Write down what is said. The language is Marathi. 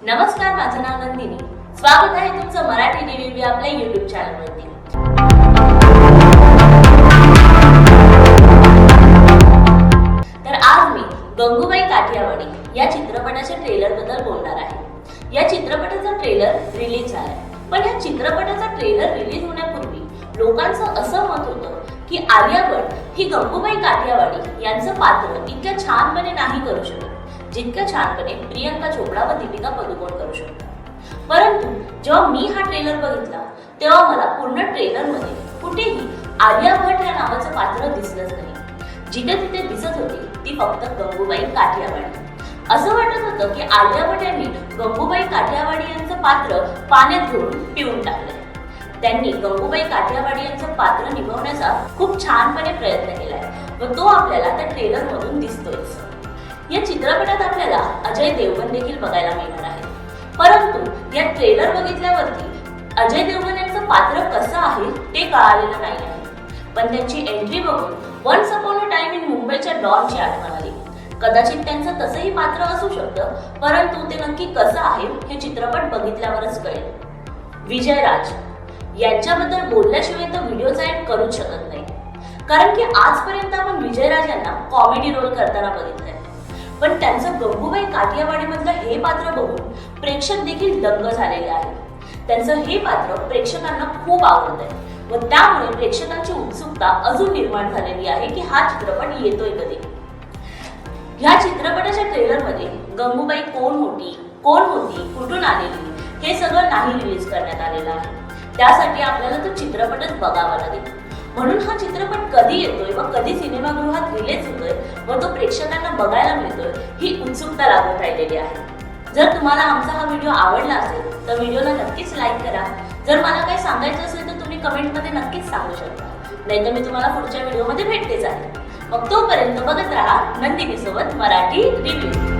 नमस्कार, माझं नाव नंदिनी. स्वागत आहे तुमचं मराठी रिव्ह्यू आपल्या YouTube चॅनलवरती. तर आज मी गंगूबाई काठियावाडी या चित्रपटाच्या ट्रेलर बद्दल बोलणार आहे. या चित्रपटाचा ट्रेलर रिलीज झालाय, पण या चित्रपटाचा ट्रेलर रिलीज होण्यापूर्वी लोकांचं असं मत होतं की आलिया भट ही गंगूबाई काठियावाडी यांचं पात्र इतक्या छानपणे नाही करू शकत जितक्या छानपणे प्रियंका चोपडा व दीपिका पदुकोण करू शकतात. परंतु जेव्हा मी हा ट्रेलर बघितला तेव्हा मला पूर्ण ट्रेलर मध्ये कुठेही आलिया भट या नावाचं पात्र दिसलंच नाही. जिथे तिथे दिसत होती ती फक्त गंगूबाई काठियावाडी. असं वाटत होतं की आलिया भट यांनी गंगूबाई काठियावाडी यांचं पात्र पाण्यात घालून पिऊन टाकलंय. त्यांनी गंगूबाई काठियावाडी यांचं पात्र निभावण्याचा खूप छानपणे प्रयत्न केलाय व तो आपल्याला त्या ट्रेलर मधून दिसतोय. या चित्रपटात आपल्याला अजय देवगण देखील बघायला मिळणार आहे. परंतु या ट्रेलर बघितल्यावरती अजय देवगण यांचं पात्र कसं आहे ते कळालेलं नाही आहे. पण त्यांची एंट्री बघून once upon a time in मुंबईच्या डॉनची आठवण आली. कदाचित त्यांचं तसंही पात्र असू शकतं, परंतु ते नक्की कसं आहे हे चित्रपट बघितल्यावरच कळेल. विजय राज यांच्याबद्दल बोलल्याशिवाय तर व्हिडिओचा एंड करूच शकत नाही, कारण की आजपर्यंत आपण विजय राज यांना कॉमेडी रोल करताना बघितलंय. पण त्यांचं गंगूबाई काठियावाडी मधलं हे पात्र बघून प्रेक्षक देखील दंग झालेले आहेत. त्यांचं हे पात्र प्रेक्षकांना खूप आवडतंय व त्यामुळे प्रेक्षकांची उत्सुकता अजून निर्माण झालेली आहे की हा चित्रपट येतोय कधी. ह्या चित्रपटाच्या ट्रेलर मध्ये गंगूबाई कोण होती, कुठून आलेली हे सगळं नाही रिलीज करण्यात आलेलं आहे. त्यासाठी आपल्याला तो चित्रपटच बघावा लागेल. म्हणून हा चित्रपट कधी येतोय व कधी सिनेमागृहात रिलीज होतोय व तो प्रेक्षकांना बघायला मिळतोय ही उत्सुकता लागून राहिलेली आहे. जर तुम्हाला आमचा हा व्हिडिओ आवडला असेल तर व्हिडिओला नक्कीच लाईक करा. जर मला काही सांगायचं असेल तर तुम्ही कमेंटमध्ये नक्कीच सांगू शकता, नाहीतर मी तुम्हाला पुढच्या व्हिडिओमध्ये भेटतेच आहे. मग तोपर्यंत बघत राहा नंदिनी सोबत मराठी रिव्ह्यू.